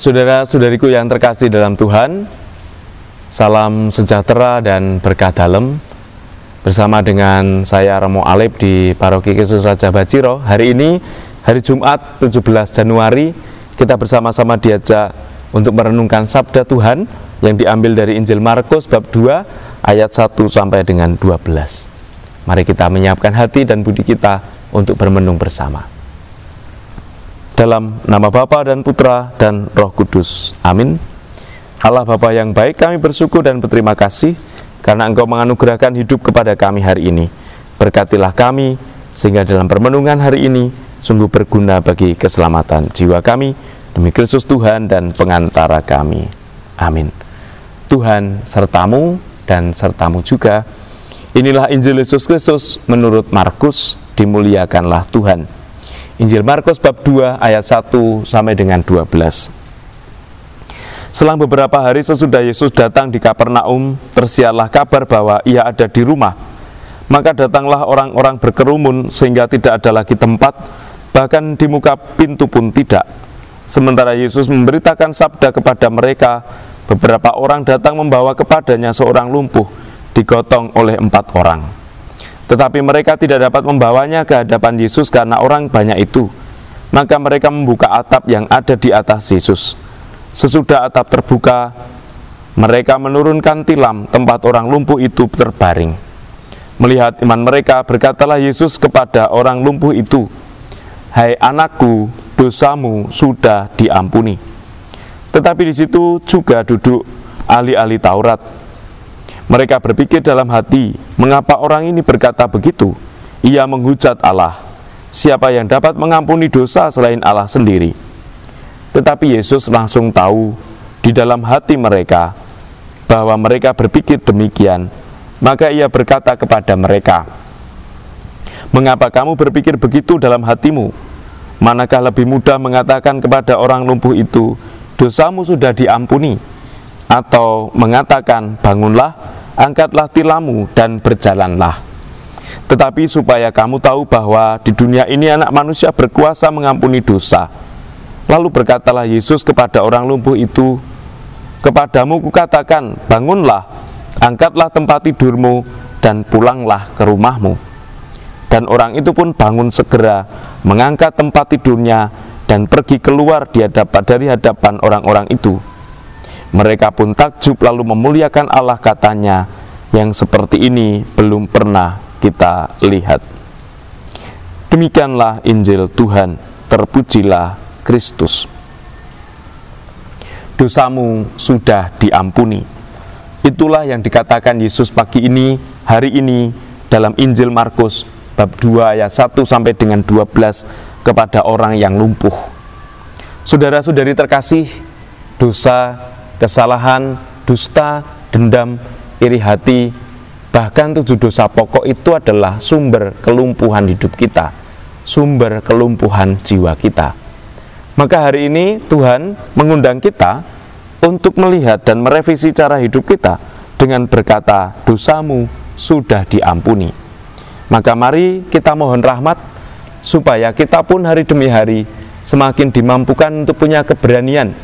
Saudara-saudariku yang terkasih dalam Tuhan, salam sejahtera dan berkah dalam. Bersama dengan saya Romo Alip di Paroki Yesus Raja Baciro. Hari ini, hari Jumat 17 Januari, kita bersama-sama diajak untuk merenungkan Sabda Tuhan yang diambil dari Injil Markus bab 2 ayat 1 sampai dengan 12. Mari kita menyiapkan hati dan budi kita untuk bermenung bersama. Dalam nama Bapa dan Putra dan Roh Kudus. Amin. Allah Bapa yang baik, kami bersyukur dan berterima kasih karena Engkau menganugerahkan hidup kepada kami hari ini. Berkatilah kami sehingga dalam permenungan hari ini sungguh berguna bagi keselamatan jiwa kami, demi Kristus Tuhan dan pengantara kami. Amin. Tuhan sertamu dan sertamu juga. Inilah Injil Yesus Kristus menurut Markus. Dimuliakanlah Tuhan. Injil Markus bab 2 ayat 1 sampai dengan 12. Selang beberapa hari sesudah Yesus datang di Kapernaum, tersiarlah kabar bahwa ia ada di rumah. Maka datanglah orang-orang berkerumun sehingga tidak ada lagi tempat, bahkan di muka pintu pun tidak. Sementara Yesus memberitakan sabda kepada mereka, beberapa orang datang membawa kepadanya seorang lumpuh, digotong oleh 4 orang. Tetapi mereka tidak dapat membawanya ke hadapan Yesus karena orang banyak itu. Maka mereka membuka atap yang ada di atas Yesus. Sesudah atap terbuka, mereka menurunkan tilam tempat orang lumpuh itu terbaring. Melihat iman mereka, berkatalah Yesus kepada orang lumpuh itu, "Hai anakku, dosamu sudah diampuni." Tetapi di situ juga duduk ahli-ahli Taurat. Mereka berpikir dalam hati, mengapa orang ini berkata begitu? Ia menghujat Allah. Siapa yang dapat mengampuni dosa selain Allah sendiri? Tetapi Yesus langsung tahu di dalam hati mereka bahwa mereka berpikir demikian. Maka ia berkata kepada mereka, "Mengapa kamu berpikir begitu dalam hatimu? Manakah lebih mudah mengatakan kepada orang lumpuh itu, dosamu sudah diampuni, atau mengatakan, bangunlah, angkatlah tilammu dan berjalanlah? Tetapi supaya kamu tahu bahwa di dunia ini anak manusia berkuasa mengampuni dosa." Lalu berkatalah Yesus kepada orang lumpuh itu, "Kepadamu kukatakan, bangunlah, angkatlah tempat tidurmu dan pulanglah ke rumahmu." Dan orang itu pun bangun segera, mengangkat tempat tidurnya dan pergi keluar dari hadapan orang-orang itu. Mereka pun takjub lalu memuliakan Allah, katanya, "Yang seperti ini belum pernah kita lihat." Demikianlah Injil Tuhan. Terpujilah Kristus. Dosamu sudah diampuni. Itulah yang dikatakan Yesus pagi ini, hari ini, dalam Injil Markus bab 2 ayat 1 sampai dengan 12 kepada orang yang lumpuh. Saudara-saudari terkasih, dosa, kesalahan, dusta, dendam, iri hati, bahkan 7 dosa pokok itu adalah sumber kelumpuhan hidup kita, sumber kelumpuhan jiwa kita. Maka hari ini Tuhan mengundang kita untuk melihat dan merevisi cara hidup kita dengan berkata, dosamu sudah diampuni. Maka mari kita mohon rahmat supaya kita pun hari demi hari semakin dimampukan untuk punya keberanian,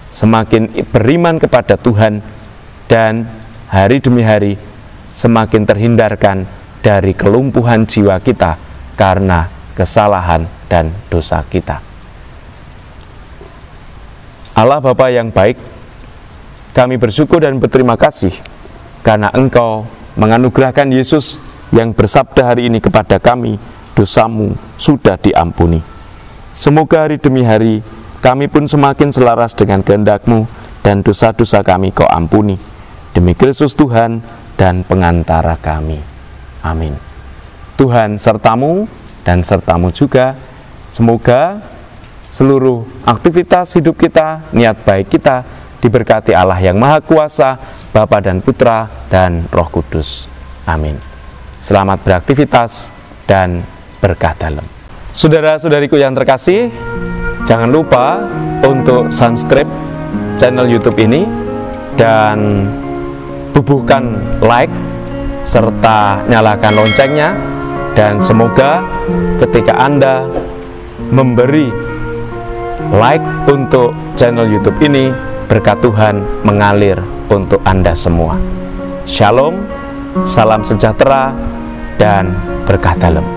semakin beriman kepada Tuhan, dan hari demi hari semakin terhindarkan dari kelumpuhan jiwa kita karena kesalahan dan dosa kita. Allah Bapa yang baik, kami bersyukur dan berterima kasih karena Engkau menganugerahkan Yesus yang bersabda hari ini kepada kami, dosamu sudah diampuni. Semoga hari demi hari kami pun semakin selaras dengan kehendak-Mu dan dosa-dosa kami Kau ampuni. Demi Kristus Tuhan dan pengantara kami. Amin. Tuhan sertamu dan sertamu juga. Semoga seluruh aktivitas hidup kita, niat baik kita diberkati Allah yang Maha Kuasa, Bapa dan Putra dan Roh Kudus. Amin. Selamat beraktivitas dan berkah dalam. Saudara-saudariku yang terkasih, jangan lupa untuk subscribe channel YouTube ini dan bubuhkan like serta nyalakan loncengnya, dan semoga ketika Anda memberi like untuk channel YouTube ini. Berkat Tuhan mengalir untuk Anda semua. Shalom, salam sejahtera, dan berkah dalam.